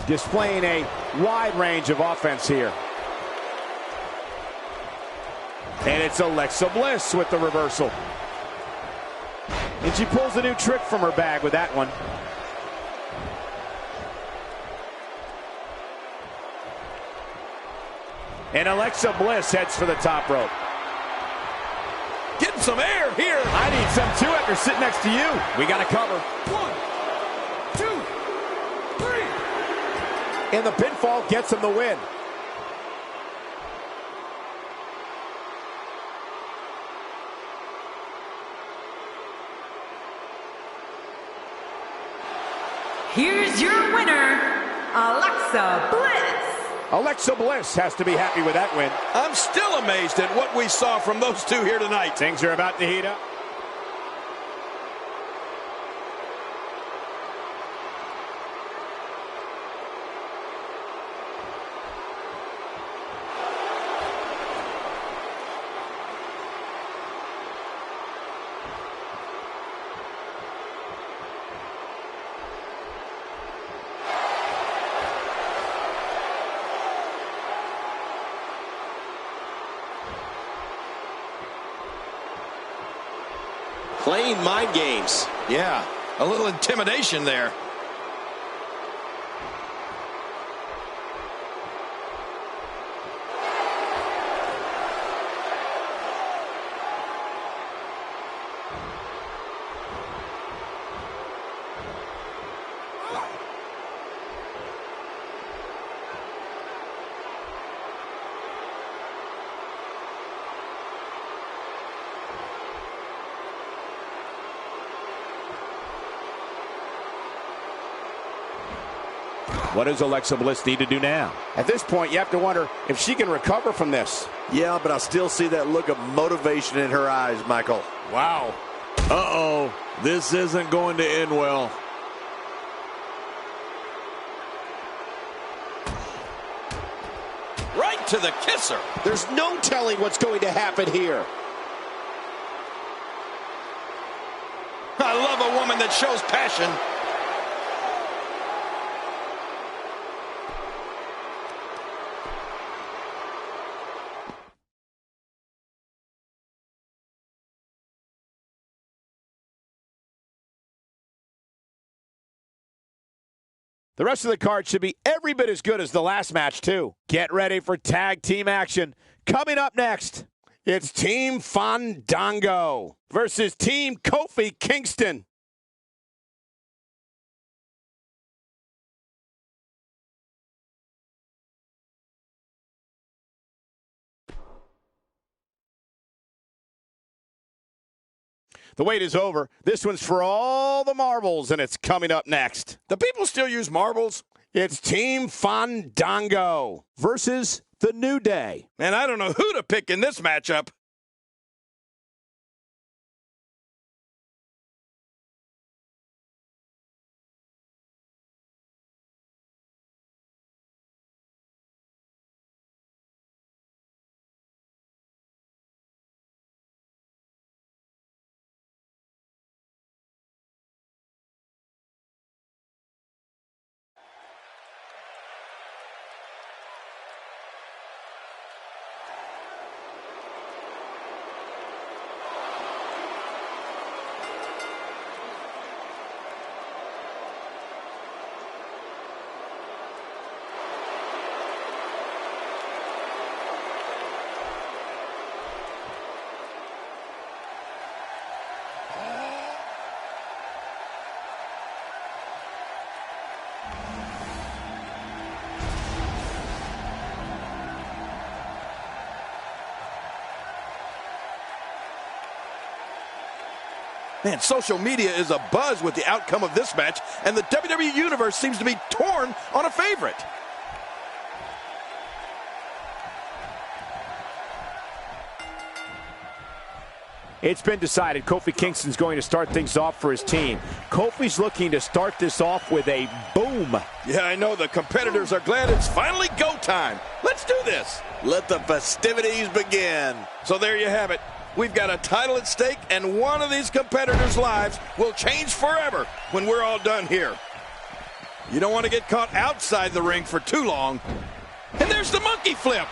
displaying a wide range of offense here. And it's Alexa Bliss with the reversal. And she pulls a new trick from her bag with that one. And Alexa Bliss heads for the top rope. Getting some air here. I need some too after sitting next to you. We got to cover. 1, 2, 3. And the pinfall gets him the win. Here's your winner, Alexa Bliss. Alexa Bliss has to be happy with that win. I'm still amazed at what we saw from those two here tonight. Things are about to heat up. Playing mind games. Yeah, a little intimidation there. What does Alexa Bliss need to do now? At this point, you have to wonder if she can recover from this. Yeah, but I still see that look of motivation in her eyes, Michael. Wow. Uh-oh. This isn't going to end well. Right to the kisser. There's no telling what's going to happen here. I love a woman that shows passion. The rest of the card should be every bit as good as the last match, too. Get ready for tag team action. Coming up next, it's Team Fandango versus Team Kofi Kingston. The wait is over. This one's for all the marbles, and it's coming up next. Do people still use marbles? It's Team Fandango versus The New Day. Man, I don't know who to pick in this matchup. Man, social media is abuzz with the outcome of this match, and the WWE Universe seems to be torn on a favorite. It's been decided Kofi Kingston's going to start things off for his team. Kofi's looking to start this off with a boom. Yeah, I know the competitors are glad it's finally go time. Let's do this. Let the festivities begin. So there you have it. We've got a title at stake, and one of these competitors' lives will change forever when we're all done here. You don't want to get caught outside the ring for too long. And there's the monkey flip.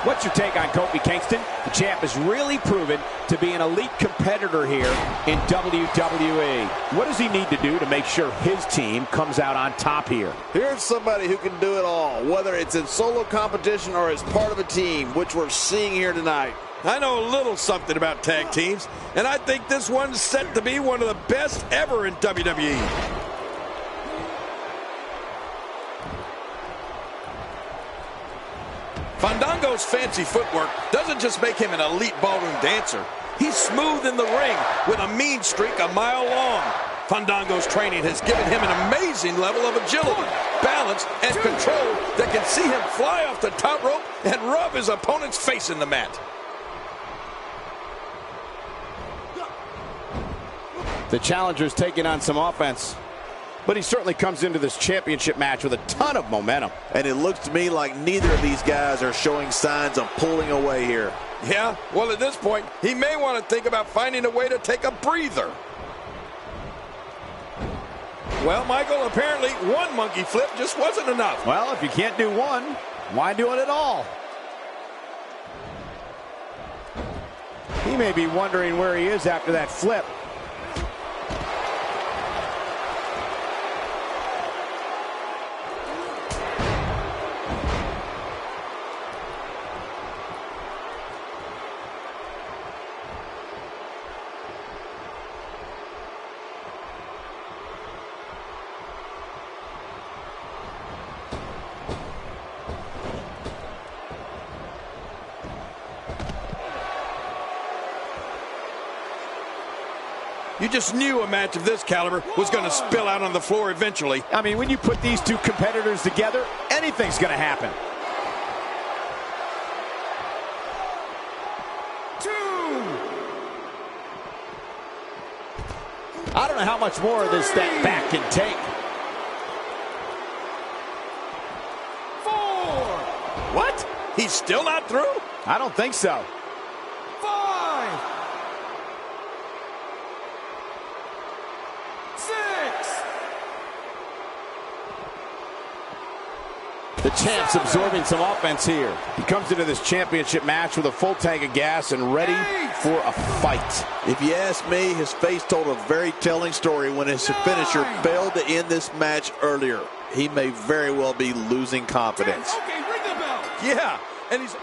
What's your take on Kofi Kingston? The champ has really proven to be an elite competitor here in WWE. What does he need to do to make sure his team comes out on top here? Here's somebody who can do it all, whether it's in solo competition or as part of a team, which we're seeing here tonight. I know a little something about tag teams, and I think this one's set to be one of the best ever in WWE. Fandango's fancy footwork doesn't just make him an elite ballroom dancer. He's smooth in the ring with a mean streak a mile long. Fandango's training has given him an amazing level of agility, balance, and control that can see him fly off the top rope and rub his opponent's face in the mat. The challenger's taking on some offense, but he certainly comes into this championship match with a ton of momentum. And it looks to me like neither of these guys are showing signs of pulling away here. Yeah, well, at this point, he may want to think about finding a way to take a breather. Well, Michael, apparently one monkey flip just wasn't enough. Well, if you can't do one, why do it at all? He may be wondering where he is after that flip. You just knew a match of this caliber was going to spill out on the floor eventually. I mean, when you put these two competitors together, anything's going to happen. I don't know how much more of this that back can take. 4. What? He's still not through? I don't think so. 5. 6. The champ's absorbing some offense here. He comes into this championship match with a full tank of gas and ready for a fight. If you ask me, his face told a very telling story when his finisher failed to end this match earlier. He may very well be losing confidence. Okay, ring the bell. Yeah, and he's...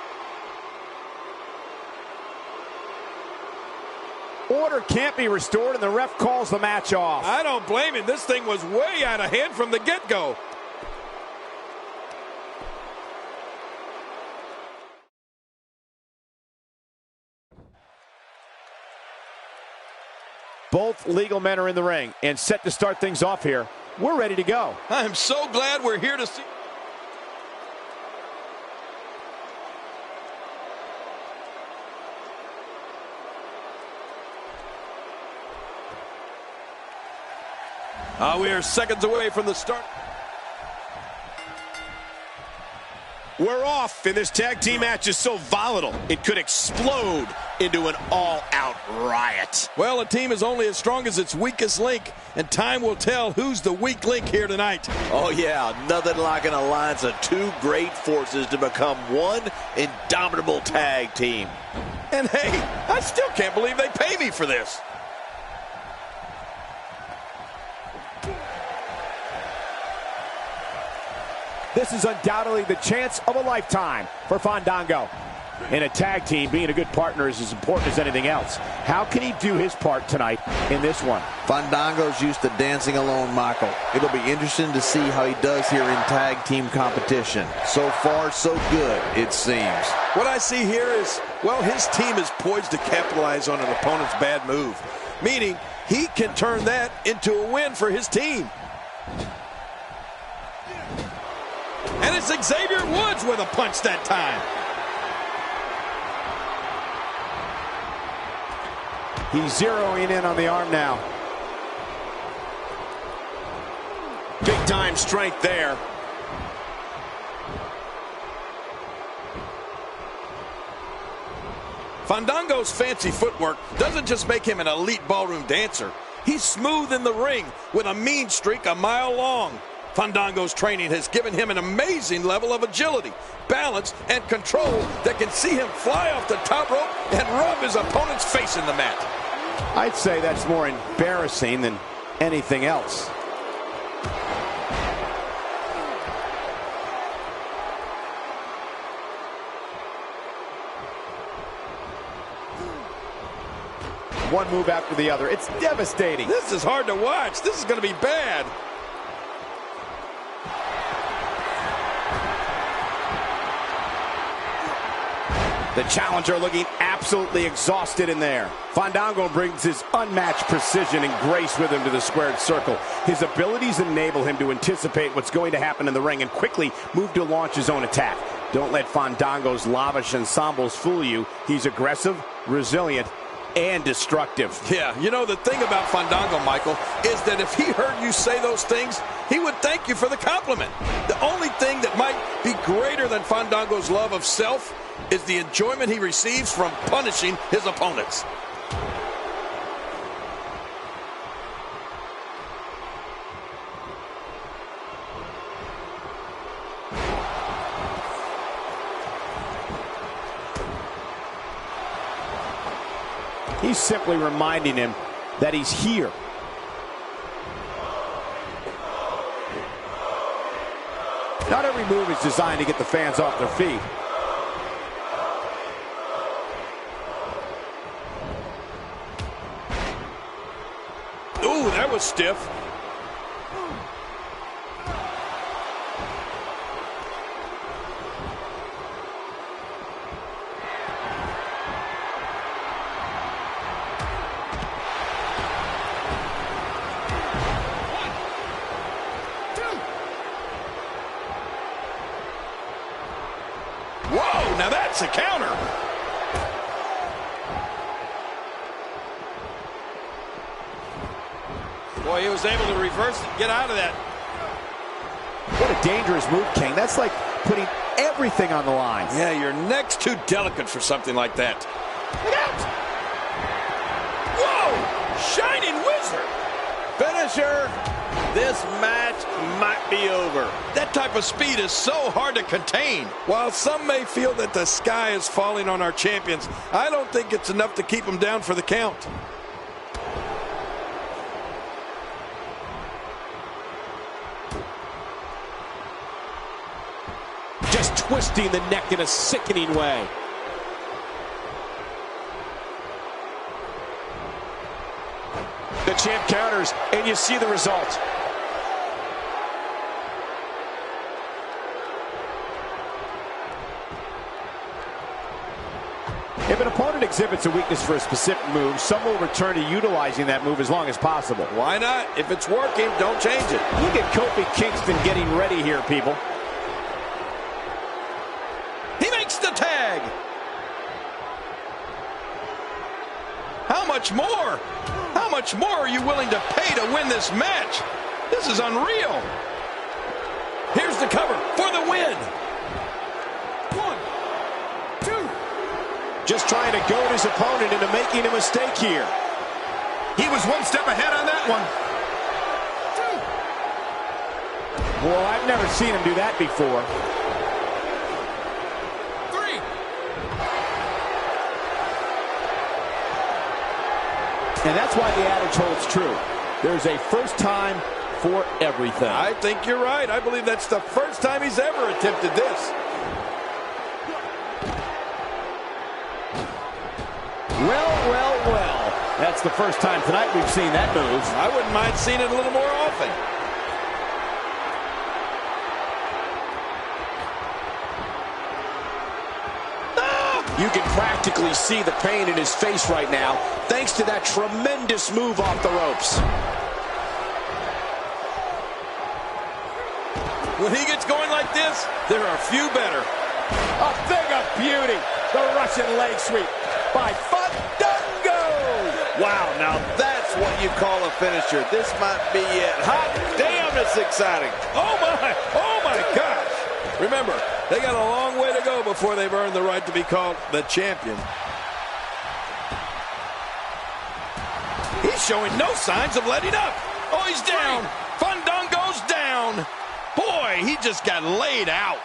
Order can't be restored, and the ref calls the match off. I don't blame him. This thing was way out of hand from the get-go. Both legal men are in the ring and set to start things off here. We're ready to go. I'm so glad we're here to see... we are seconds away from the start. We're off, and this tag team match is so volatile, it could explode into an all-out riot. Well, a team is only as strong as its weakest link, and time will tell who's the weak link here tonight. Oh yeah, nothing like an alliance of two great forces to become one indomitable tag team. And hey, I still can't believe they pay me for this. This is undoubtedly the chance of a lifetime for Fandango. In a tag team, being a good partner is as important as anything else. How can he do his part tonight in this one? Fandango's used to dancing alone, Michael. It'll be interesting to see how he does here in tag team competition. So far, so good, it seems. What I see here is, well, his team is poised to capitalize on an opponent's bad move, meaning he can turn that into a win for his team. And it's Xavier Woods with a punch that time. He's zeroing in on the arm now. Big time strength there. Fandango's fancy footwork doesn't just make him an elite ballroom dancer. He's smooth in the ring with a mean streak a mile long. Fandango's training has given him an amazing level of agility, balance, and control that can see him fly off the top rope and rub his opponent's face in the mat. I'd say that's more embarrassing than anything else. One move after the other. It's devastating. This is hard to watch. This is going to be bad. The challenger looking absolutely exhausted in there. Fandango brings his unmatched precision and grace with him to the squared circle. His abilities enable him to anticipate what's going to happen in the ring and quickly move to launch his own attack. Don't let Fandango's lavish ensembles fool you. He's aggressive, resilient, and destructive. Yeah, you know, the thing about Fandango, Michael, is that if he heard you say those things, he would thank you for the compliment. The only thing that might be greater than Fandango's love of self is the enjoyment he receives from punishing his opponents. He's simply reminding him that he's here. Not every move is designed to get the fans off their feet. Ooh, that was stiff. Whoa, now that's a counter. Boy, he was able to reverse it, get out of that. What a dangerous move, King. That's like putting everything on the line. Yeah, your neck's too delicate for something like that. Look out! Whoa! Shining Wizard! Finisher. This match might be over. That type of speed is so hard to contain. While some may feel that the sky is falling on our champions, I don't think it's enough to keep them down for the count. Just twisting the neck in a sickening way. The champ counters, and you see the result. If an opponent exhibits a weakness for a specific move, some will return to utilizing that move as long as possible. Why not? If it's working, don't change it. Look at Kofi Kingston getting ready here, people. He makes the tag. How much more? How much more are you willing to pay to win this match? This is unreal. Here's the cover for the win. 1, 2. Just trying to goad his opponent into making a mistake here. He was one step ahead on that one. 2. Well, I've never seen him do that before. 3. And that's why the adage holds true. There's a first time for everything. I think you're right. I believe that's the first time he's ever attempted this. Well. That's the first time tonight we've seen that move. I wouldn't mind seeing it a little more often. You can practically see the pain in his face right now, thanks to that tremendous move off the ropes. When he gets going like this, there are few better. A thing of beauty. The Russian leg sweep by Fandango. Wow, now that's what you call a finisher. This might be it. Hot damn, it's exciting. Oh my gosh. Remember, they got a long way to go before they've earned the right to be called the champion. He's showing no signs of letting up. Oh, he's down. Fandango's down. Boy, he just got laid out.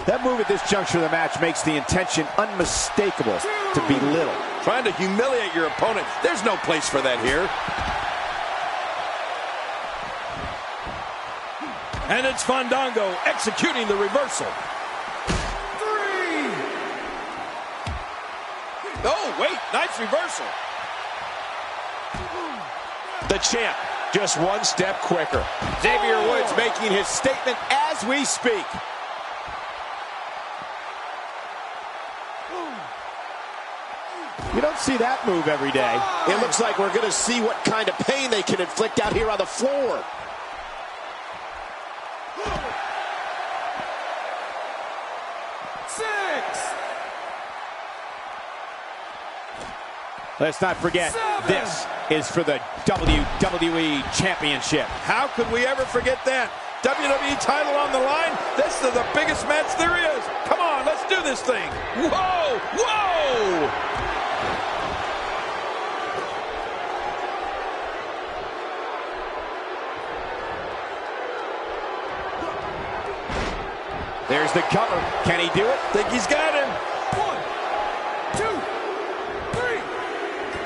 That move at this juncture of the match makes the intention unmistakable to belittle. Trying to humiliate your opponent. There's no place for that here. And it's Fandango executing the reversal. 3. Oh, wait, nice reversal. The champ, just one step quicker. Xavier Woods making his statement as we speak. You don't see that move every day. It looks like we're going to see what kind of pain they can inflict out here on the floor. Let's not forget, this is for the WWE Championship. How could we ever forget that? WWE title on the line? This is the biggest match there is. Come on, let's do this thing. Whoa, whoa! There's the cover. Can he do it? Think he's got him. 1, 2, 3.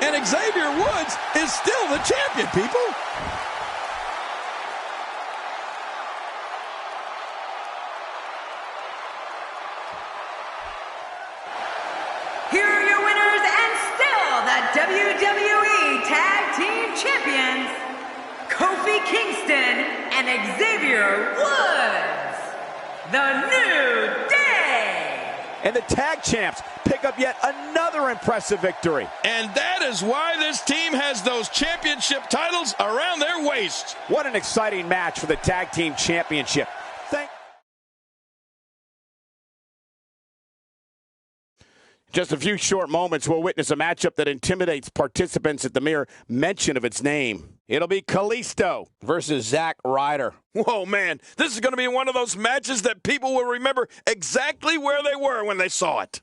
And Xavier Woods is still the champion, people. Here are your winners and still the WWE Tag Team Champions, Kofi Kingston and Xavier Woods. The New Day. And the tag champs pick up yet another impressive victory. And that is why this team has those championship titles around their waist. What an exciting match for the Tag Team Championship. Just a few short moments, we'll witness a matchup that intimidates participants at the mere mention of its name. It'll be Kalisto versus Zack Ryder. Whoa, man, this is going to be one of those matches that people will remember exactly where they were when they saw it.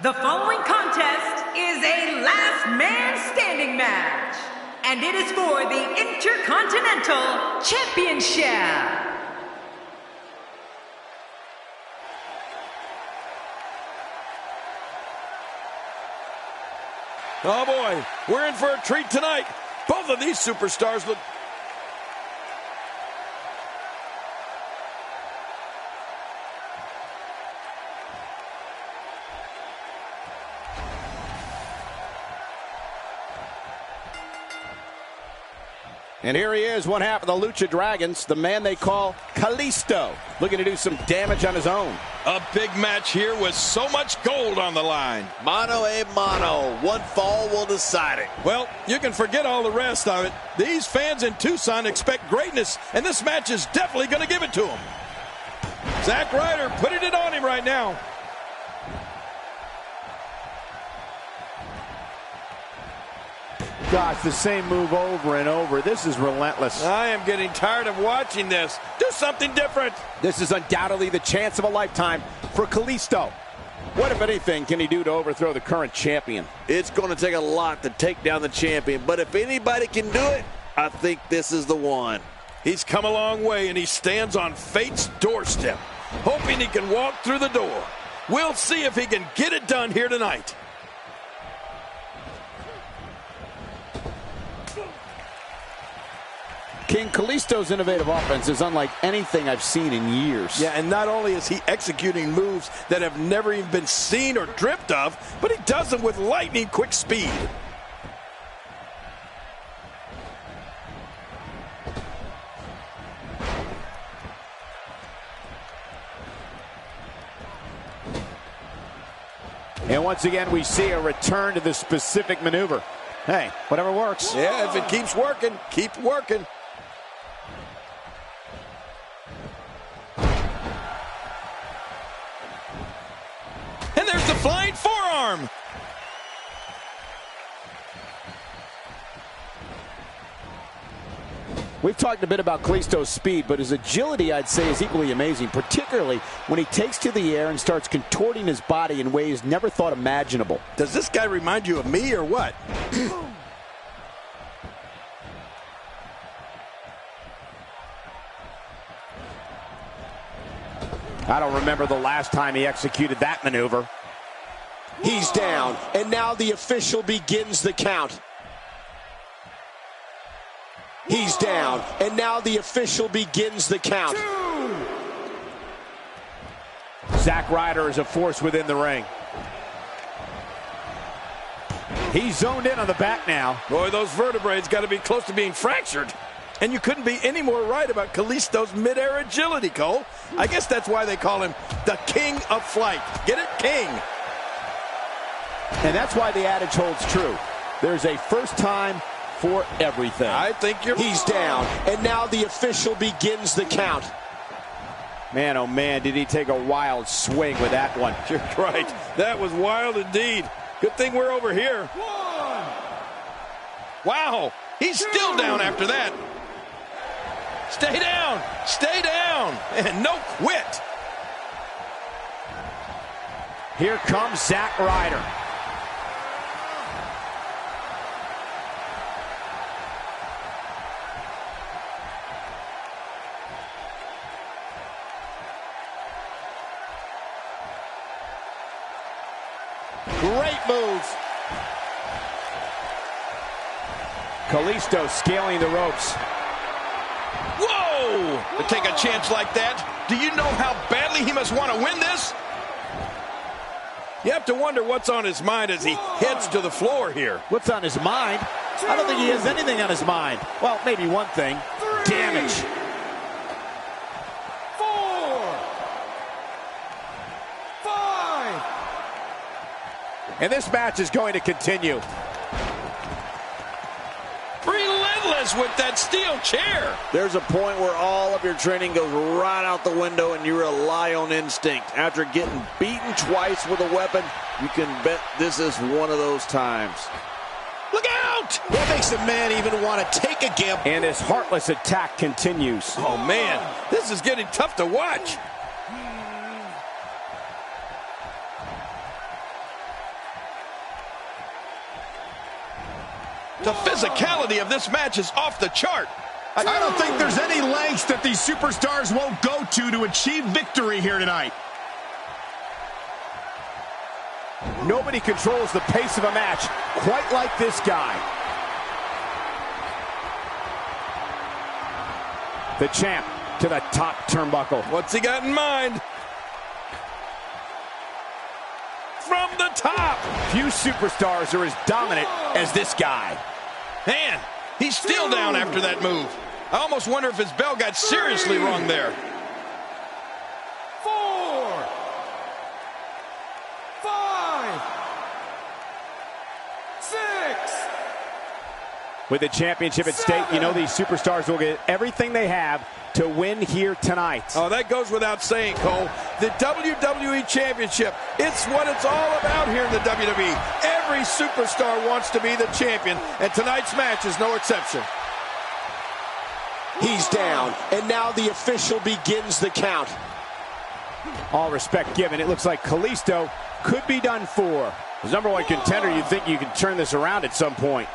The following contest is a last man standing match, and it is for the Intercontinental Championship. Oh boy, we're in for a treat tonight. Both of these superstars look... And here he is, one half of the Lucha Dragons, the man they call Kalisto, looking to do some damage on his own. A big match here with so much gold on the line. Mano a mano. One fall will decide it. Well, you can forget all the rest of it. These fans in Tucson expect greatness, and this match is definitely going to give it to them. Zack Ryder putting it on him right now. Gosh, the same move over and over. This is relentless. I am getting tired of watching this. Do something different. This is undoubtedly the chance of a lifetime for Kalisto. What, if anything, can he do to overthrow the current champion? It's going to take a lot to take down the champion, but if anybody can do it, I think this is the one. He's come a long way, and he stands on fate's doorstep, hoping he can walk through the door. We'll see if he can get it done here tonight. King, Kalisto's innovative offense is unlike anything I've seen in years. Yeah, and not only is he executing moves that have never even been seen or dreamt of, but he does them with lightning quick speed. And once again, we see a return to the specific maneuver. Hey, whatever works. Yeah, if it keeps working, keep working. And there's the flying forearm. We've talked a bit about Kalisto's speed, but his agility, I'd say, is equally amazing, particularly when he takes to the air and starts contorting his body in ways never thought imaginable. Does this guy remind you of me or what? I don't remember the last time he executed that maneuver. He's down, and now the official begins the count. He's down, and now the official begins the count. Zack Ryder is a force within the ring. He's zoned in on the back now. Boy, those vertebrae's got to be close to being fractured. And you couldn't be any more right about Kalisto's mid-air agility, Cole. I guess that's why they call him the King of Flight. Get it? King. And that's why the adage holds true. There's a first time for everything. I think you're... He's down, and now the official begins the count. Man, oh man, did he take a wild swing with that one. You're right. That was wild indeed. Good thing we're over here. Wow, he's still down after that. Stay down, stay down, and no quit. Here comes Zack Ryder. Great move. Kalisto scaling the ropes. Whoa! To take a chance like that, do you know how badly he must want to win this? You have to wonder what's on his mind as he heads to the floor here. What's on his mind? I don't think he has anything on his mind. Well, maybe one thing. Damage. 4, 5. And this match is going to continue. Relentless with that steel chair. There's a point where all of your training goes right out the window and you rely on instinct. After getting beaten twice with a weapon, you can bet this is one of those times. Look out! What makes a man even want to take a gamble? And his heartless attack continues. Oh man, this is getting tough to watch. The physicality of this match is off the chart. I don't think there's any lengths that these superstars won't go to achieve victory here tonight. Nobody controls the pace of a match quite like this guy. The champ to the top turnbuckle. What's he got in mind? From the top. Few superstars are as dominant as this guy. Man, he's still down after that move. I almost wonder if his bell got seriously wrong there. 4, 5, 6. With the championship at stake, you know these superstars will get everything they have to win here tonight. Oh, that goes without saying, Cole. The WWE Championship, it's what it's all about here in the WWE. Every superstar wants to be the champion, and tonight's match is no exception. He's down, and now the official begins the count. All respect given, it looks like Kalisto could be done for. As #1 contender, you'd think you can turn this around at some point.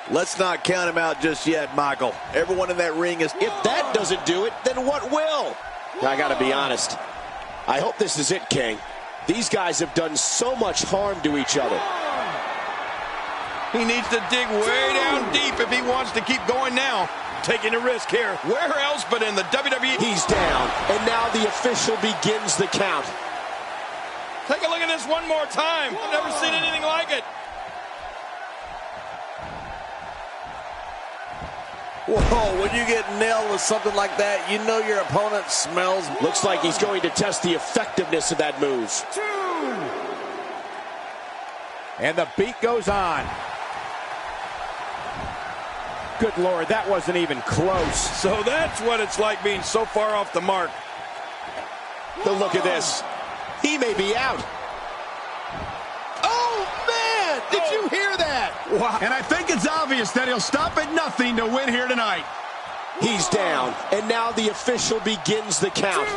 Let's not count him out just yet, Michael. Everyone in that ring is... If that doesn't do it, then what will? I gotta be honest. I hope this is it, King. These guys have done so much harm to each other. He needs to dig way down deep if he wants to keep going now. taking a risk here. Where else but in the WWE? He's down, and now the official begins the count. Take a look at this one more time. I've never seen anything like it. Whoa, when you get nailed with something like that, you know your opponent smells. Looks like he's going to test the effectiveness of that move. 2. And the beat goes on. Good Lord, that wasn't even close. So that's what it's like being so far off the mark. The look at this. He may be out. Oh, man! Did you hear that? Wow. And I think it's obvious that he'll stop at nothing to win here tonight. He's down, and now the official begins the count. 2.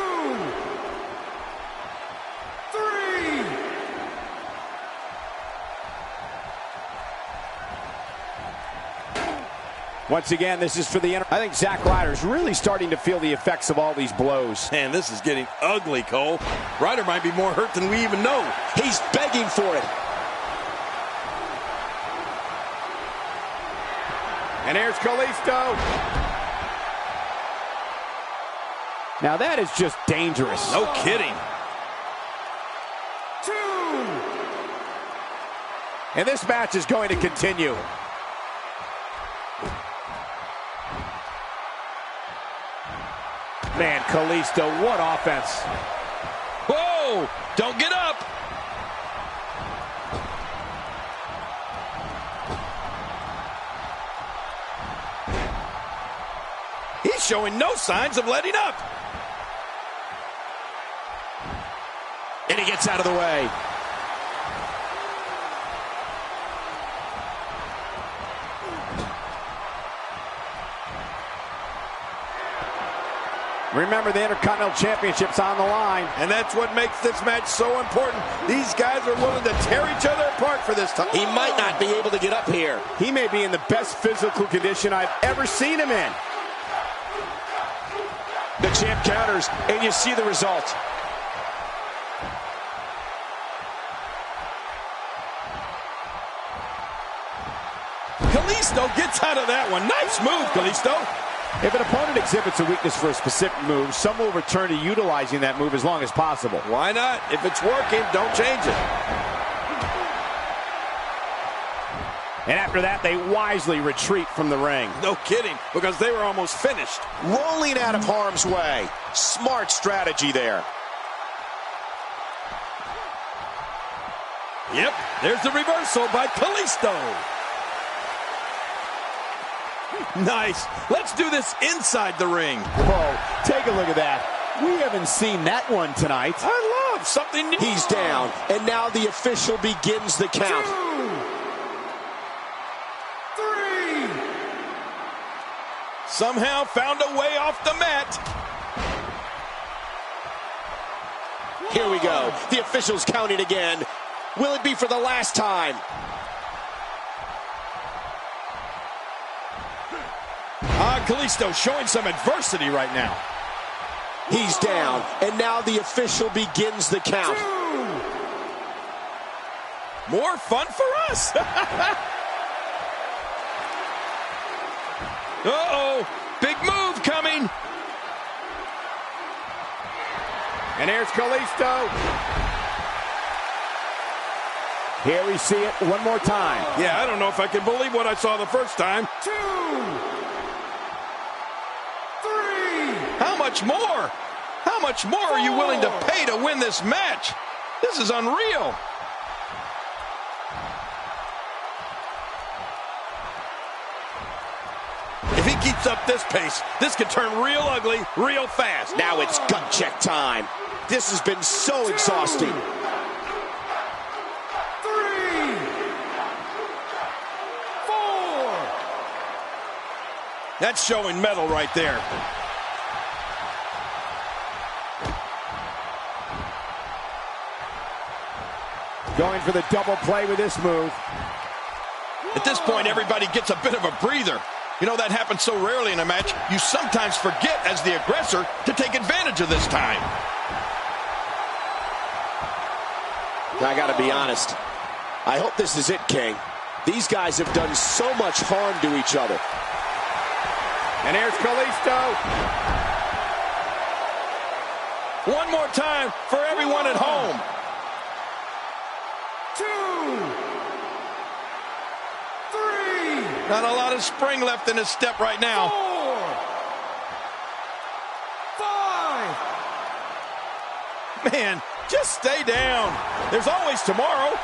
3. Once again, this is for the I think Zack Ryder's really starting to feel the effects of all these blows. Man, this is getting ugly, Cole. Ryder might be more hurt than we even know. He's begging for it. And here's Kalisto. Now that is just dangerous. No kidding. 2. And this match is going to continue. Man, Kalisto, what offense. Whoa! Don't get up! He's showing no signs of letting up. And he gets out of the way. Remember, the Intercontinental Championship's on the line. And that's what makes this match so important. These guys are willing to tear each other apart for this time. He might not be able to get up here. He may be in the best physical condition I've ever seen him in. The champ counters, and you see the result. Kalisto gets out of that one. Nice move, Kalisto. If an opponent exhibits a weakness for a specific move, some will return to utilizing that move as long as possible. Why not? If it's working, don't change it. And after that, they wisely retreat from the ring. No kidding, because they were almost finished. Rolling out of harm's way. Smart strategy there. Yep, there's the reversal by Kalisto. Nice. Let's do this inside the ring. Whoa, take a look at that. We haven't seen that one tonight. I love something new. He's down, and now the official begins the count. 2. 3. Somehow found a way off the mat. Here we go. The official's counting again. Will it be for the last time? Kalisto showing some adversity right now. He's down, and now the official begins the count. 2. More fun for us. Uh-oh, big move coming. And here's Kalisto. Here we see it one more time. Yeah, I don't know if I can believe what I saw the first time. 2. 3. How much more? How much more are you willing to pay to win this match? This is unreal. If he keeps up this pace, this could turn real ugly real fast. Now it's gut check time. This has been so exhausting. 3. That's showing metal right there. Going for the double play with this move. At this point, everybody gets a bit of a breather. You know, that happens so rarely in a match, you sometimes forget as the aggressor to take advantage of this time. I gotta be honest. I hope this is it, King. These guys have done so much harm to each other. And here's Kalisto. One more time for everyone at home. 2, 3. Not a lot of spring left in his step right now. 4, 5. Man, just stay down. There's always tomorrow.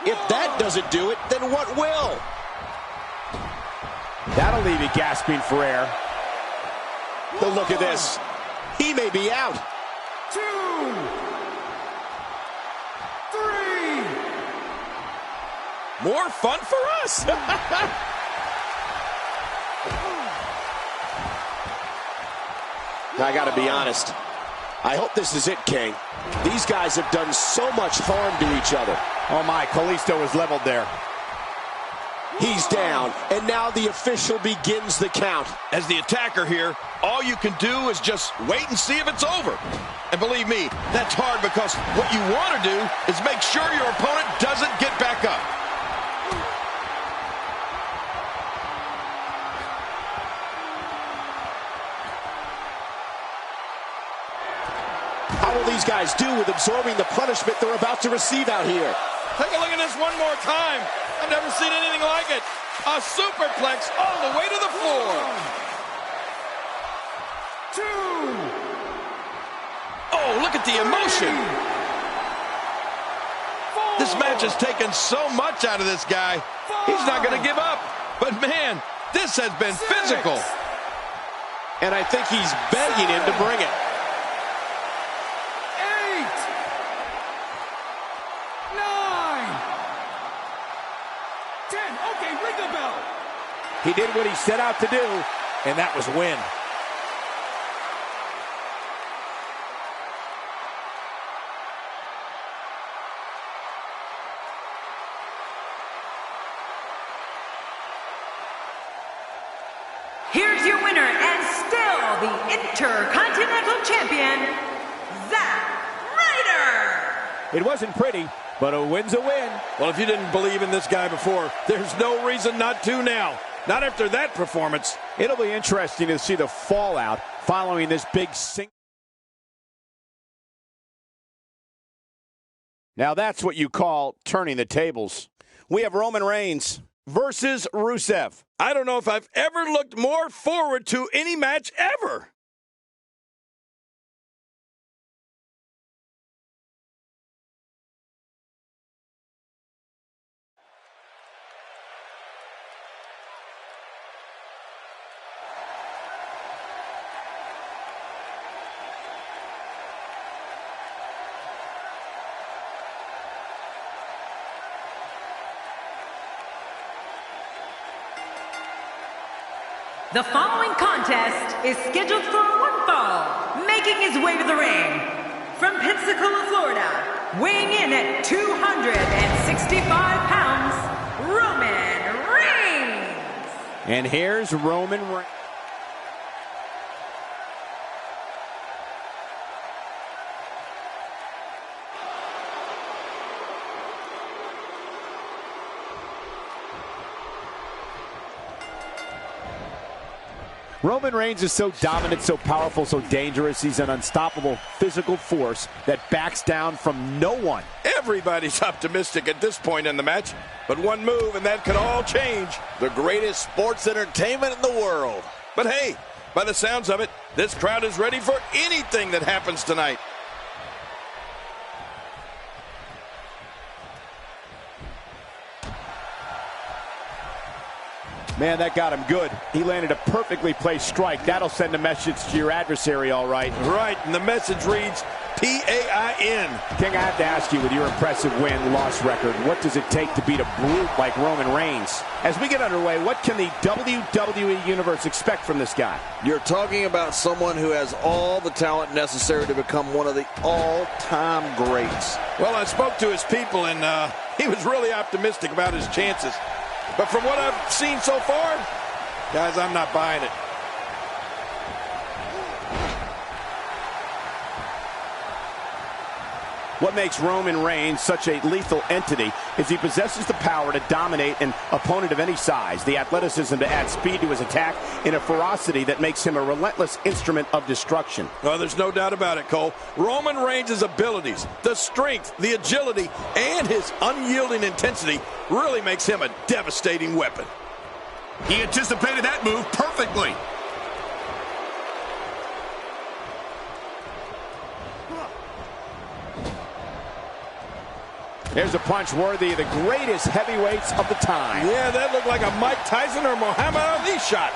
If that doesn't do it, then what will? That'll leave you gasping for air. But look at this. He may be out. 2, 3. More fun for us. I gotta be honest. I hope this is it, King. These guys have done so much harm to each other. Oh my, Kalisto is leveled there. He's down, and now the official begins the count. As the attacker here, all you can do is just wait and see if it's over. And believe me, that's hard because what you want to do is make sure your opponent doesn't get back up. How will these guys do with absorbing the punishment they're about to receive out here? Take a look at this one more time. I've never seen anything like it. A superplex all the way to the floor. 2. Oh, look at the emotion. 4. This match has taken so much out of this guy. He's not going to give up. But man, this has been 6. physical. And I think he's begging him to bring it. 8. 9. 10. Okay, ring the bell. He did what he set out to do, and that was win. Here's your winner and still the Intercontinental Champion, Zack Ryder. It wasn't pretty, but a win's a win. Well, if you didn't believe in this guy before, there's no reason not to now. Not after that performance. It'll be interesting to see the fallout following this big sink. Now that's what you call turning the tables. We have Roman Reigns versus Rusev. I don't know if I've ever looked more forward to any match ever. The following contest is scheduled for one fall, making his way to the ring. From Pensacola, Florida, weighing in at 265 pounds, Roman Reigns. And here's Roman Reigns. Roman Reigns is so dominant, so powerful, so dangerous. He's an unstoppable physical force that backs down from no one. Everybody's optimistic at this point in the match, but one move and that could all change. The greatest sports entertainment in the world. But hey, by the sounds of it, this crowd is ready for anything that happens tonight. Man, that got him good. He landed a perfectly placed strike. That'll send a message to your adversary, all right. Right, and the message reads P-A-I-N. King, I have to ask you, with your impressive win-loss record, what does it take to beat a brute like Roman Reigns? As we get underway, what can the WWE Universe expect from this guy? You're talking about someone who has all the talent necessary to become one of the all-time greats. Well, I spoke to his people, and he was really optimistic about his chances. But from what I've seen so far, guys, I'm not buying it. What makes Roman Reigns such a lethal entity is he possesses the power to dominate an opponent of any size, the athleticism to add speed to his attack, and a ferocity that makes him a relentless instrument of destruction. Well, there's no doubt about it, Cole. Roman Reigns' abilities, the strength, the agility, and his unyielding intensity really makes him a devastating weapon. He anticipated that move perfectly. There's a punch worthy of the greatest heavyweights of the time. Yeah, that looked like a Mike Tyson or Muhammad Ali shot.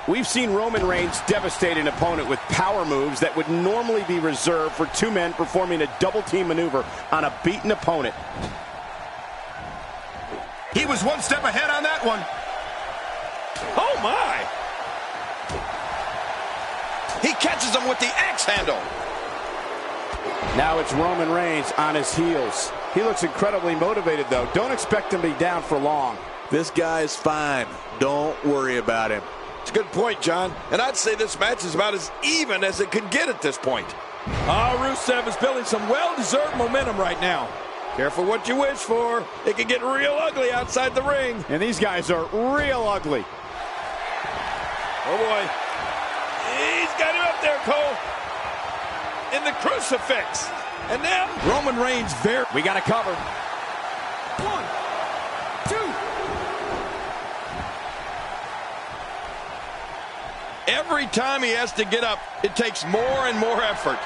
We've seen Roman Reigns devastate an opponent with power moves that would normally be reserved for two men performing a double-team maneuver on a beaten opponent. He was one step ahead on that one. Oh, my! He catches him with the axe handle. Now it's Roman Reigns on his heels. He looks incredibly motivated, though. Don't expect him to be down for long. This guy is fine. Don't worry about him. It's a good point, John. And I'd say this match is about as even as it could get at this point. Rusev is building some well-deserved momentum right now. Careful what you wish for. It can get real ugly outside the ring. And these guys are real ugly. Oh, boy. He's got him up there, Cole. In the crucifix. And now Roman Reigns We got to cover. 1, 2. Every time he has to get up, it takes more and more effort.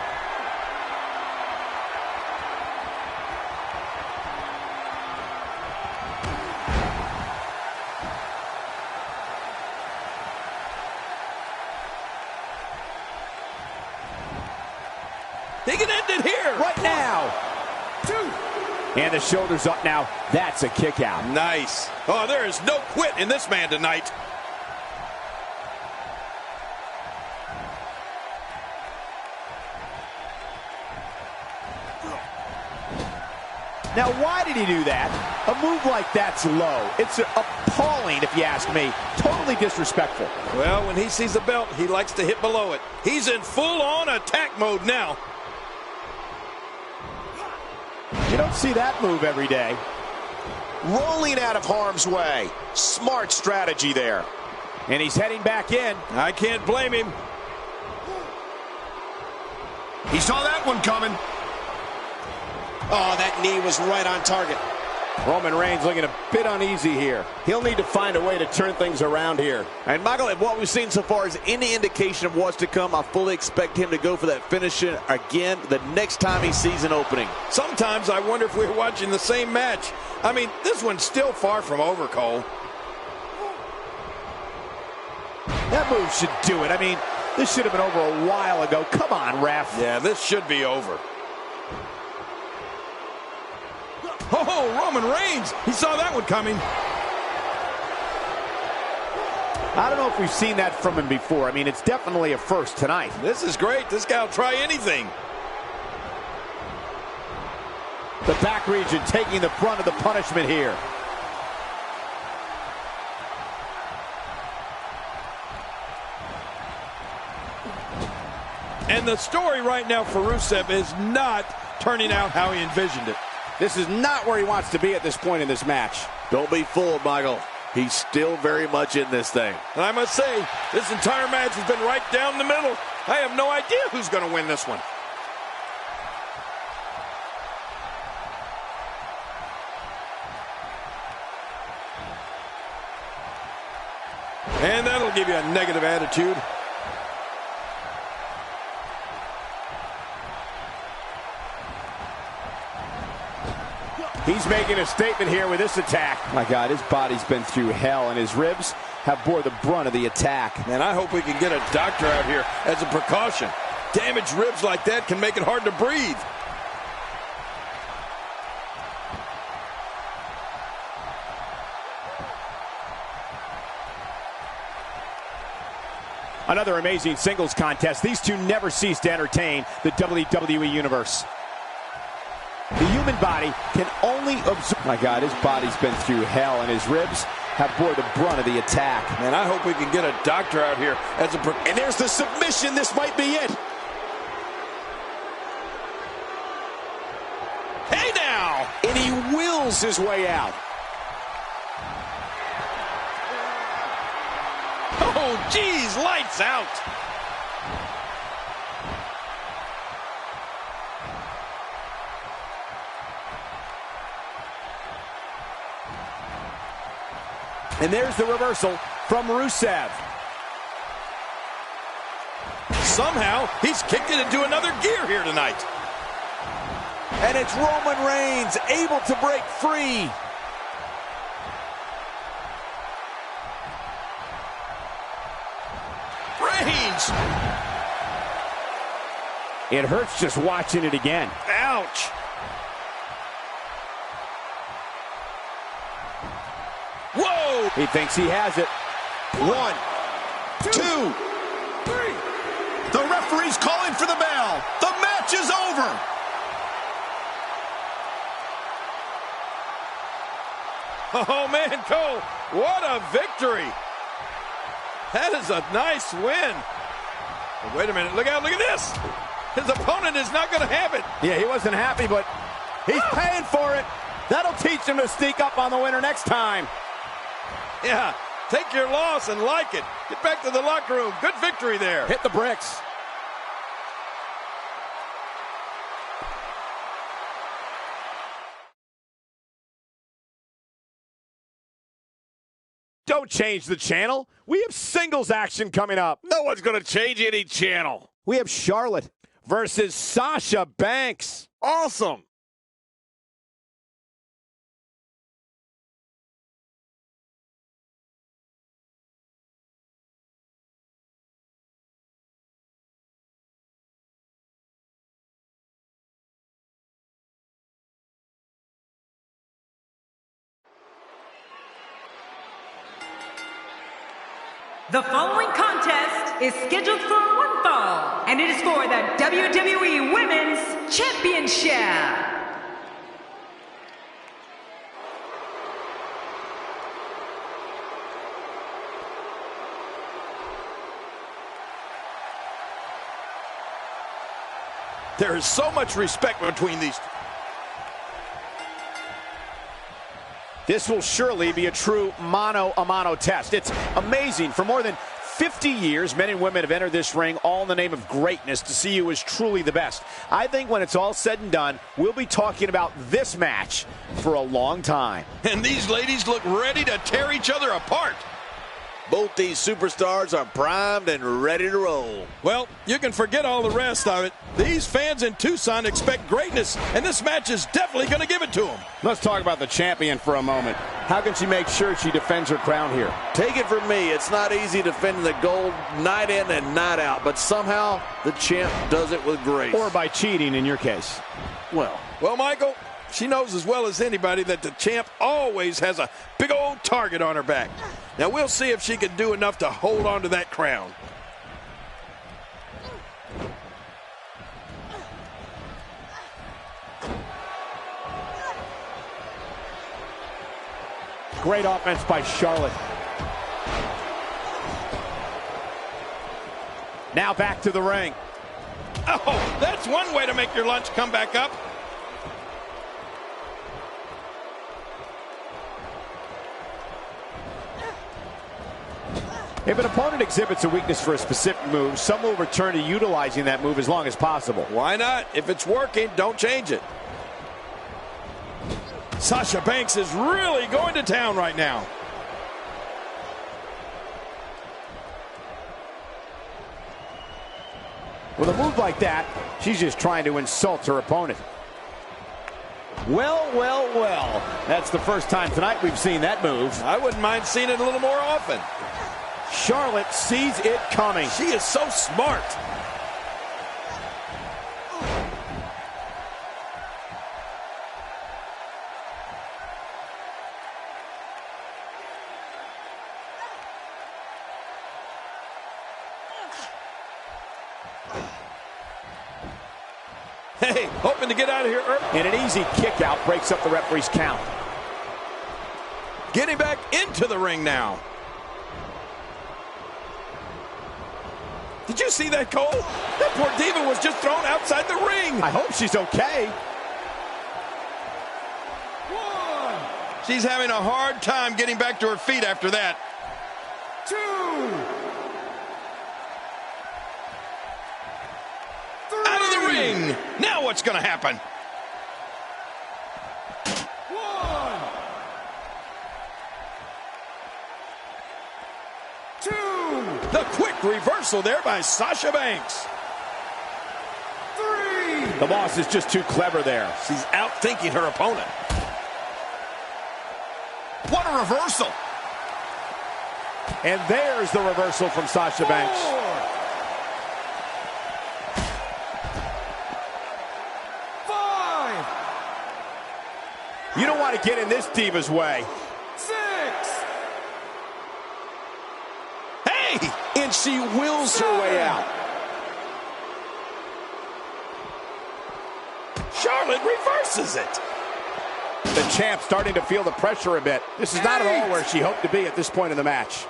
He can end it here. Right now. 2. And the shoulders up now. That's a kick out. Nice. Oh, there is no quit in this man tonight. Now, why did he do that? A move like that's low. It's appalling, if you ask me. Totally disrespectful. Well, when he sees the belt, he likes to hit below it. He's in full-on attack mode now. You don't see that move every day. Rolling out of harm's way. Smart strategy there. And he's heading back in. I can't blame him. He saw that one coming. Oh, that knee was right on target. Roman Reigns looking a bit uneasy here. He'll need to find a way to turn things around here. And Michael, if what we've seen so far is any indication of what's to come, I fully expect him to go for that finish again the next time he sees an opening. Sometimes I wonder if we're watching the same match. I mean, this one's still far from over, Cole. That move should do it. I mean, this should have been over a while ago. Come on, ref. Yeah, this should be over. Oh, Roman Reigns. He saw that one coming. I don't know if we've seen that from him before. I mean, it's definitely a first tonight. This is great. This guy will try anything. The back region taking the brunt of the punishment here. And the story right now for Rusev is not turning out how he envisioned it. This is not where he wants to be at this point in this match. Don't be fooled, Michael. He's still very much in this thing. And I must say, this entire match has been right down the middle. I have no idea who's going to win this one. And that'll give you a negative attitude. He's making a statement here with this attack. My God, his body's been through hell, and his ribs have bore the brunt of the attack. And I hope we can get a doctor out here as a precaution. Damaged ribs like that can make it hard to breathe. Another amazing singles contest. These two never cease to entertain the WWE Universe. The human body can only absorb. My God, his body's been through hell, and his ribs have bore the brunt of the attack. Man, I hope we can get a doctor out here as a... And there's the submission. This might be it. Hey now! And he wills his way out. Oh, geez, lights out. And there's the reversal from Rusev. Somehow, he's kicked it into another gear here tonight. And it's Roman Reigns able to break free. Reigns! It hurts just watching it again. Ouch! Whoa! He thinks he has it. 1, 2, 3. The referee's calling for the bell. The match is over. Oh, man, Cole, what a victory. That is a nice win. But wait a minute, look out, look at this. His opponent is not going to have it. Yeah, he wasn't happy, but he's paying for it. That'll teach him to sneak up on the winner next time. Yeah, take your loss and like it. Get back to the locker room. Good victory there. Hit the bricks. Don't change the channel. We have singles action coming up. No one's going to change any channel. We have Charlotte versus Sasha Banks. Awesome. The following contest is scheduled for one fall, and it is for the WWE Women's Championship. There is so much respect between these two. This will surely be a true mano-a-mano test. It's amazing. For more than 50 years, men and women have entered this ring all in the name of greatness to see who is truly the best. I think when it's all said and done, we'll be talking about this match for a long time. And these ladies look ready to tear each other apart. Both these superstars are primed and ready to roll. Well, you can forget all the rest of it. These fans in Tucson expect greatness, and this match is definitely going to give it to them. Let's talk about the champion for a moment. How can she make sure she defends her crown here? Take it from me, it's not easy defending the gold night in and night out, but somehow the champ does it with grace. Or by cheating in your case. Well, Michael, she knows as well as anybody that the champ always has a big old target on her back. Now, we'll see if she can do enough to hold on to that crown. Great offense by Charlotte. Now back to the ring. Oh, that's one way to make your lunch come back up. If an opponent exhibits a weakness for a specific move, some will return to utilizing that move as long as possible. Why not? If it's working, don't change it. Sasha Banks is really going to town right now. With a move like that, she's just trying to insult her opponent. Well, well, well. That's the first time tonight we've seen that move. I wouldn't mind seeing it a little more often. Charlotte sees it coming. She is so smart. Hey, hoping to get out of here early. And an easy kick out breaks up the referee's count. getting back into the ring now. Did you see that, Cole? That poor diva was just thrown outside the ring. I hope she's okay. She's having a hard time getting back to her feet after that. 2, 3. Out of the ring. Now what's going to happen? 1, 2. The quick reversal there by Sasha Banks. 3. The boss is just too clever there. She's outthinking her opponent. What a reversal. And there's the reversal from Sasha Banks. 4. 5. You don't want to get in this diva's way. 6. Hey! And she wills her way out. Charlotte reverses it. The champ starting to feel the pressure a bit. This is not at all where she hoped to be at this point in the match.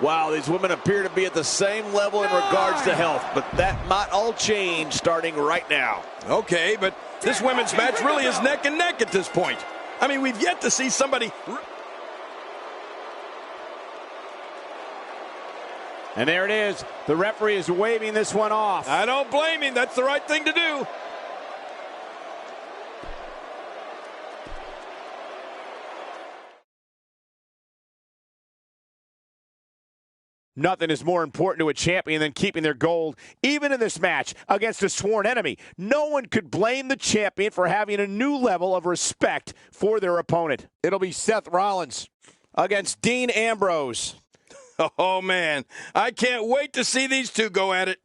Wow, these women appear to be at the same level in regards to health, but that might all change starting right now. Okay, but this women's match really is neck and neck at this point. I mean, we've yet to see somebody... And there it is. The referee is waving this one off. I don't blame him. That's the right thing to do. Nothing is more important to a champion than keeping their gold, even in this match against a sworn enemy. No one could blame the champion for having a new level of respect for their opponent. It'll be Seth Rollins against Dean Ambrose. Oh, man. I can't wait to see these two go at it.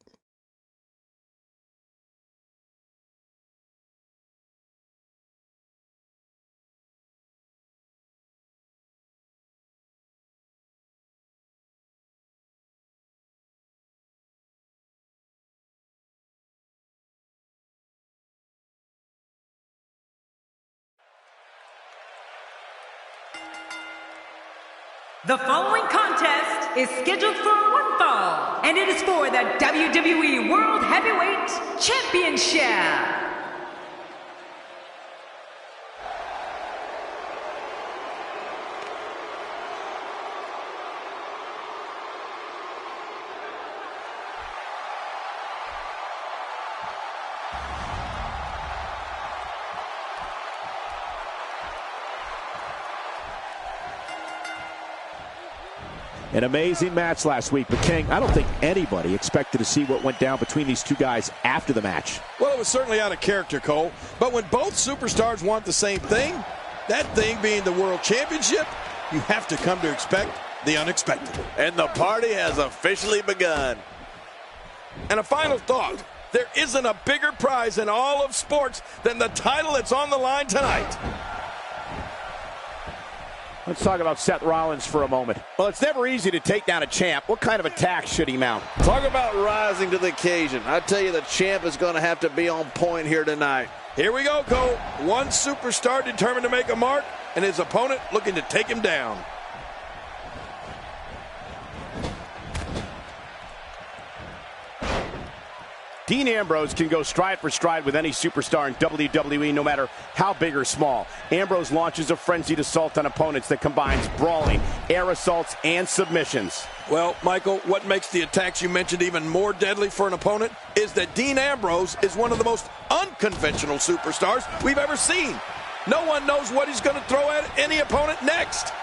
The following contest is scheduled for one fall, and it is for the WWE World Heavyweight Championship. An amazing match last week, but King, I don't think anybody expected to see what went down between these two guys after the match. Well, it was certainly out of character, Cole. But when both superstars want the same thing, that thing being the World Championship, you have to come to expect the unexpected. And the party has officially begun. And a final thought. There isn't a bigger prize in all of sports than the title that's on the line tonight. Let's talk about Seth Rollins for a moment. Well, it's never easy to take down a champ. What kind of attack should he mount? Talk about rising to the occasion. I tell you, the champ is going to have to be on point here tonight. Here we go, Cole. One superstar determined to make a mark, and his opponent looking to take him down. Dean Ambrose can go stride for stride with any superstar in WWE, no matter how big or small. Ambrose launches a frenzied assault on opponents that combines brawling, air assaults, and submissions. Well, Michael, what makes the attacks you mentioned even more deadly for an opponent is that Dean Ambrose is one of the most unconventional superstars we've ever seen. No one knows what he's going to throw at any opponent next.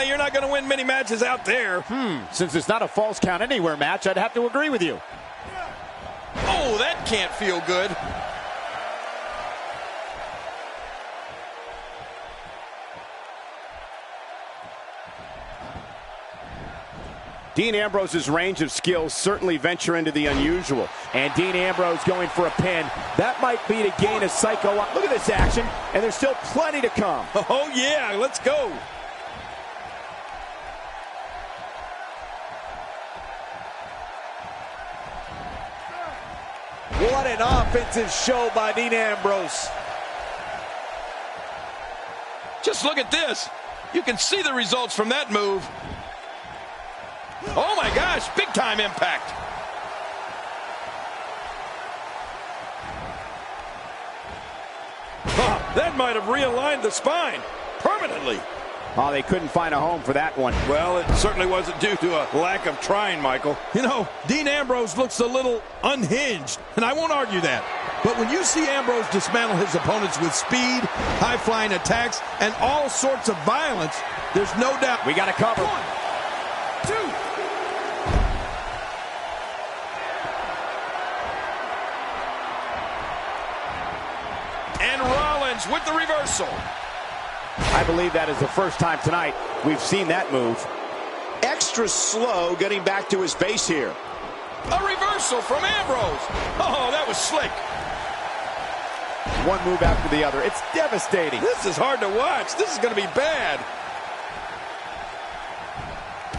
You're not going to win many matches out there. Since it's not a false count anywhere match, I'd have to agree with you. Oh, that can't feel good. Dean Ambrose's range of skills certainly venture into the unusual. And Dean Ambrose going for a pin. That might be to gain a psycho. Look at this action, and there's still plenty to come. Oh, yeah, let's go. What an offensive show by Dean Ambrose. Just look at this. You can see the results from that move. Oh my gosh, big time impact. That might have realigned the spine permanently. Oh, they couldn't find a home for that one. Well, it certainly wasn't due to a lack of trying, Michael. You know, Dean Ambrose looks a little unhinged, and I won't argue that. But when you see Ambrose dismantle his opponents with speed, high-flying attacks, and all sorts of violence, there's no doubt. We got to cover. 1, 2. And Rollins with the reversal. I believe that is the first time tonight we've seen that move. Extra slow getting back to his base here. A reversal from Ambrose. Oh, that was slick. One move after the other. It's devastating. This is hard to watch. This is going to be bad.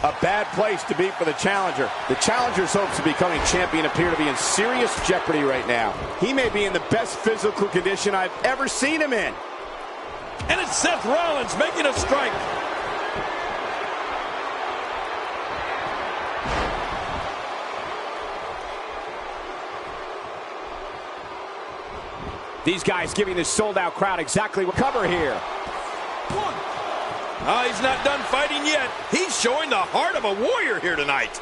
A bad place to be for the challenger. The challenger's hopes of becoming champion appear to be in serious jeopardy right now. He may be in the best physical condition I've ever seen him in. And it's Seth Rollins making a strike. These guys giving this sold-out crowd exactly what cover here. 1. Oh, he's not done fighting yet. He's showing the heart of a warrior here tonight.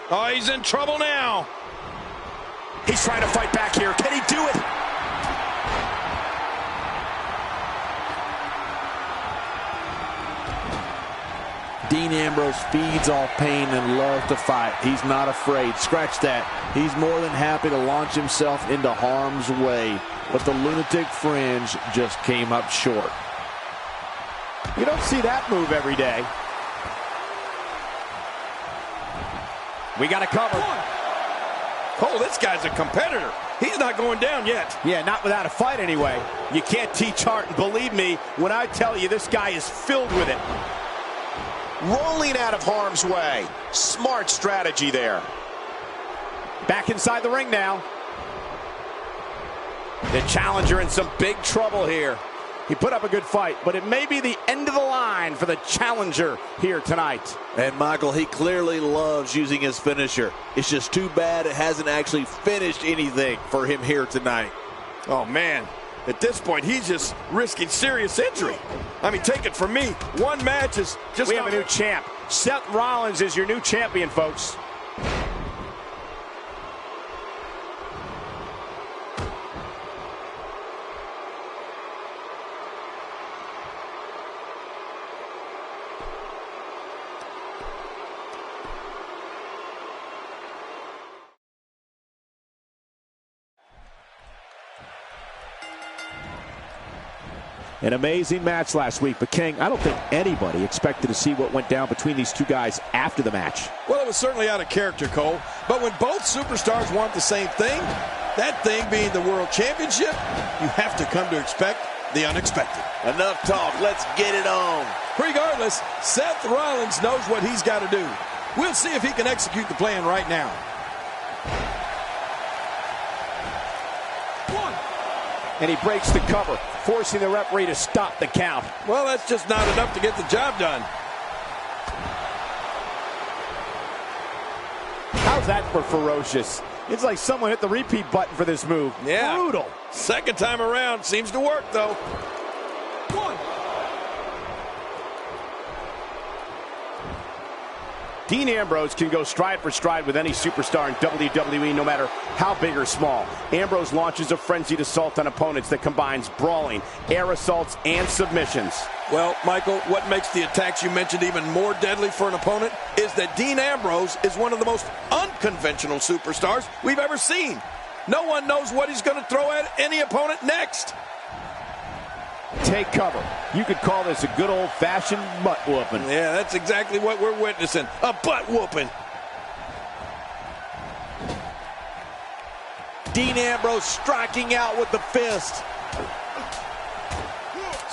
Oh, he's in trouble now. He's trying to fight back here. Can he do it? Dean Ambrose feeds off pain and loves to fight. He's not afraid. Scratch that. He's more than happy to launch himself into harm's way. But the lunatic fringe just came up short. You don't see that move every day. We got to cover. 1. Oh, this guy's a competitor. He's not going down yet. Yeah, not without a fight anyway. You can't teach heart, and believe me when I tell you this guy is filled with it. Rolling out of harm's way. Smart strategy there. Back inside the ring now. The challenger in some big trouble here. He put up a good fight, but it may be the end of the line for the challenger here tonight. And Michael, he clearly loves using his finisher. It's just too bad it hasn't actually finished anything for him here tonight. Oh, man. At this point, he's just risking serious injury. I mean, take it from me. One match is just... We have a new champ. Seth Rollins is your new champion, folks. An amazing match last week, but King, I don't think anybody expected to see what went down between these two guys after the match. Well, it was certainly out of character, Cole. But when both superstars want the same thing, that thing being the World Championship, you have to come to expect the unexpected. Enough talk. Let's get it on. Regardless, Seth Rollins knows what he's got to do. We'll see if he can execute the plan right now. 1. And he breaks the cover, forcing the referee to stop the count. Well, that's just not enough to get the job done. How's that for ferocious? It's like someone hit the repeat button for this move. Yeah. Brutal. Second time around. Seems to work, though. 1. Dean Ambrose can go stride for stride with any superstar in WWE, no matter how big or small. Ambrose launches a frenzied assault on opponents that combines brawling, air assaults, and submissions. Well, Michael, what makes the attacks you mentioned even more deadly for an opponent is that Dean Ambrose is one of the most unconventional superstars we've ever seen. No one knows what he's going to throw at any opponent next. Take cover. You could call this a good old-fashioned butt whooping. Yeah, that's exactly what we're witnessing. A butt whooping. Dean Ambrose striking out with the fist.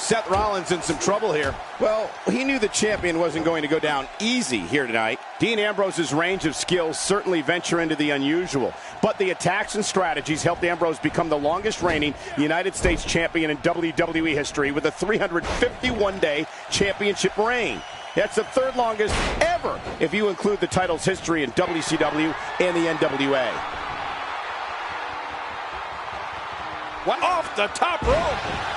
Seth Rollins in some trouble here. Well, he knew the champion wasn't going to go down easy here tonight. Dean Ambrose's range of skills certainly venture into the unusual, but the attacks and strategies helped Ambrose become the longest reigning United States champion in WWE history with a 351-day championship reign. That's the third longest ever if you include the title's history in WCW and the NWA. Off the top rope.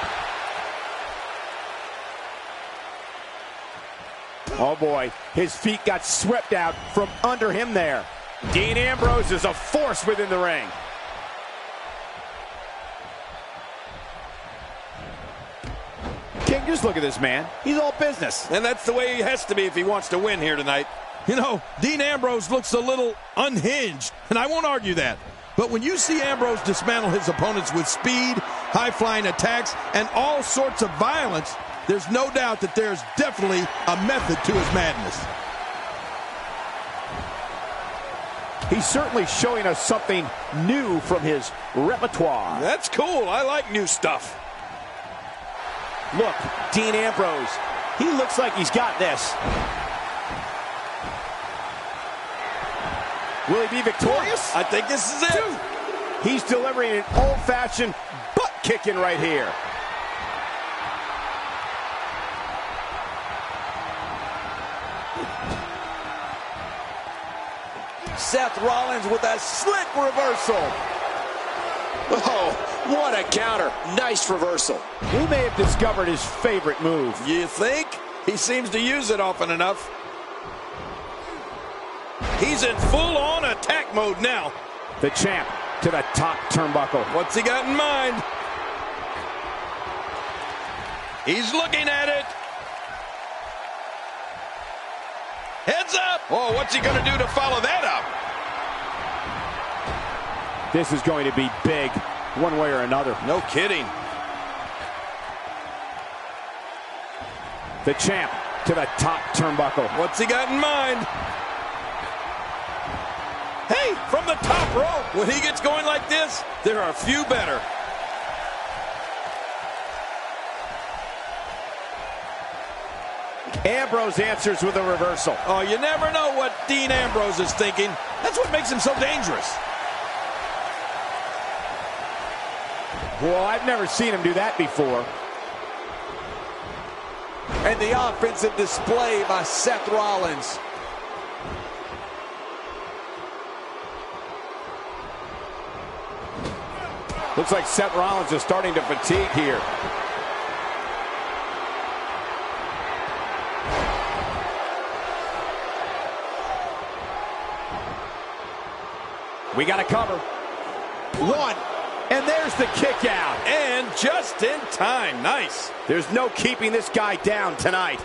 Oh boy, his feet got swept out from under him there. Dean Ambrose is a force within the ring. King, just look at this man. He's all business. And that's the way he has to be if he wants to win here tonight. You know, Dean Ambrose looks a little unhinged, and I won't argue that. But when you see Ambrose dismantle his opponents with speed, high-flying attacks, and all sorts of violence, there's no doubt that there's definitely a method to his madness. He's certainly showing us something new from his repertoire. That's cool. I like new stuff. Look, Dean Ambrose. He looks like he's got this. Will he be victorious? I think this is it. He's delivering an old-fashioned butt-kicking right here. Seth Rollins with a slick reversal. Oh, what a counter. Nice reversal. He may have discovered his favorite move. You think? He seems to use it often enough. He's in full-on attack mode now. The champ to the top turnbuckle. What's he got in mind? He's looking at it. Heads up. Oh, what's he going to do to follow that up? This is going to be big, one way or another. No kidding. The champ to the top turnbuckle. What's he got in mind? Hey, from the top rope. When he gets going like this, there are a few better. Ambrose answers with a reversal. Oh, you never know what Dean Ambrose is thinking. That's what makes him so dangerous. Well, I've never seen him do that before. And the offensive display by Seth Rollins. Looks like Seth Rollins is starting to fatigue here. We got to cover. One. And there's the kick out. And just in time. Nice. There's no keeping this guy down tonight.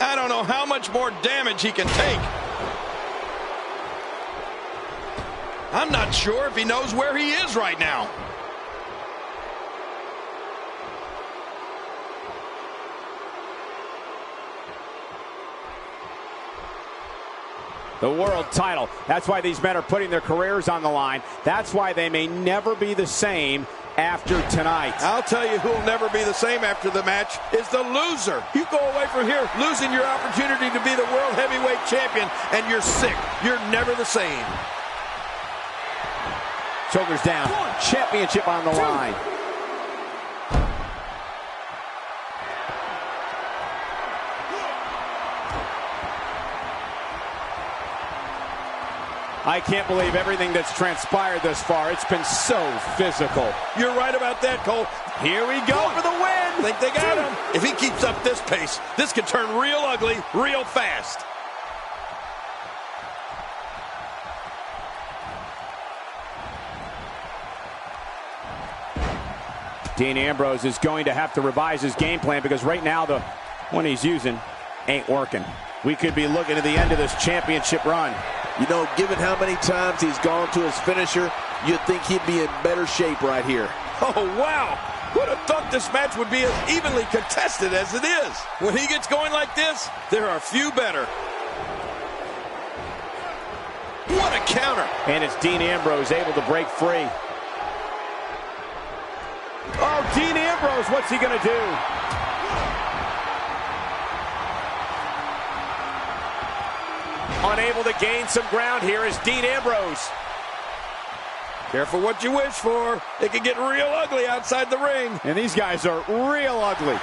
I don't know how much more damage he can take. I'm not sure if he knows where he is right now. The world title. That's why these men are putting their careers on the line. That's why they may never be the same after tonight. I'll tell you who'll never be the same after the match is the loser. You go away from here losing your opportunity to be the World Heavyweight Champion, and you're sick. You're never the same. Shoulders down. Championship on the line. I can't believe everything that's transpired thus far. It's been so physical. You're right about that, Cole. Here we go for the win. Think they got him. If he keeps up this pace, this could turn real ugly real fast. Dean Ambrose is going to have to revise his game plan because right now the one he's using ain't working. We could be looking at the end of this championship run. You know, given how many times he's gone to his finisher, you'd think he'd be in better shape right here. Oh, wow. Who'd have thought this match would be as evenly contested as it is? When he gets going like this, there are a few better. What a counter. And it's Dean Ambrose able to break free. Dean Ambrose, what's he going to do? Unable to gain some ground here is Dean Ambrose. Careful what you wish for. It can get real ugly outside the ring. And these guys are real ugly.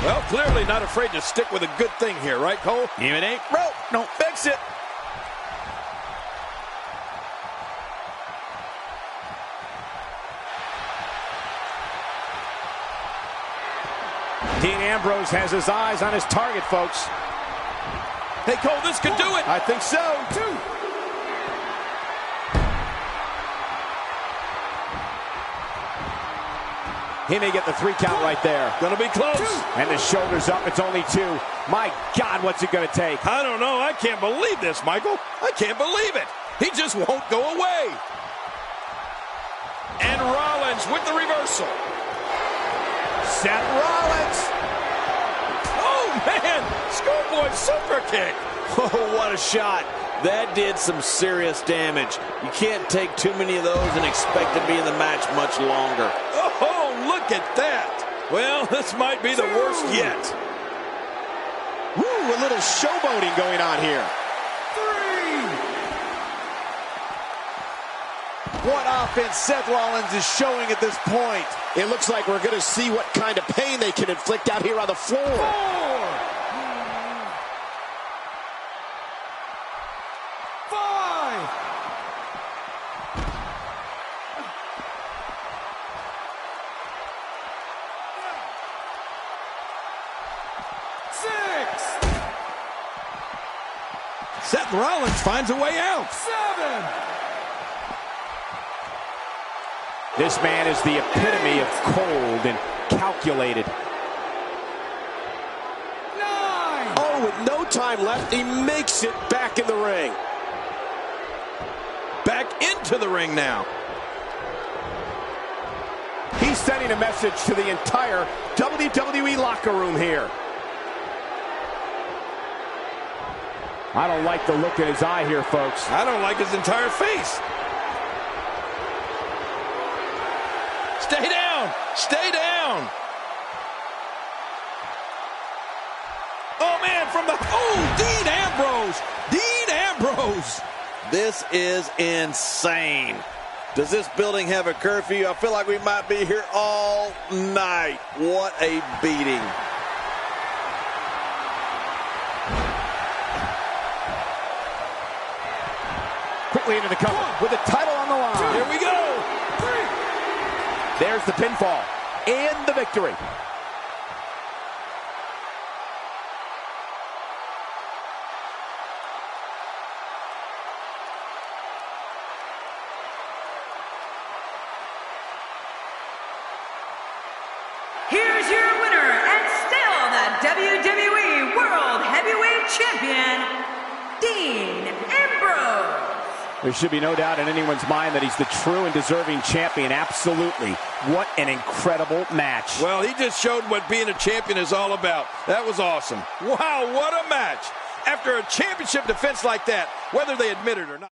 Well, clearly not afraid to stick with a good thing here, right, Cole? Even ain't rope. No, fix it. Dean Ambrose has his eyes on his target, folks. Hey, Cole, this could do it. I think so. 2. He may get the 3 count right there. Gonna be close. 2. And the shoulders up, it's only 2. My God, what's it gonna take? I don't know. I can't believe this, Michael. I can't believe it. He just won't go away. And Rollins with the reversal. Seth Rollins. Oh, man. Schoolboy super kick. Oh, what a shot. That did some serious damage. You can't take too many of those and expect to be in the match much longer. Oh, look at that. Well, this might be the worst yet. Woo, a little showboating going on here. 3. What offense Seth Rollins is showing at this point. It looks like we're going to see what kind of pain they can inflict out here on the floor. 4. 5. 6. Seth Rollins finds a way out. 7. This man is the epitome of cold and calculated. 9. Oh, with no time left, he makes it back in the ring. Back into the ring now. He's sending a message to the entire WWE locker room here. I don't like the look in his eye here, folks. I don't like his entire face. Stay down. Stay down. Oh, man, from the... Oh, Dean Ambrose. Dean Ambrose. This is insane. Does this building have a curfew? I feel like we might be here all night. What a beating. Quickly into the cover with the title on the line. Here we go. 3. There's the pinfall and the victory. Here's your winner and still the WWE World Heavyweight Champion, Dean Ambrose. There should be no doubt in anyone's mind that he's the true and deserving champion. Absolutely. What an incredible match. Well, he just showed what being a champion is all about. That was awesome. Wow, what a match. After a championship defense like that, whether they admit it or not.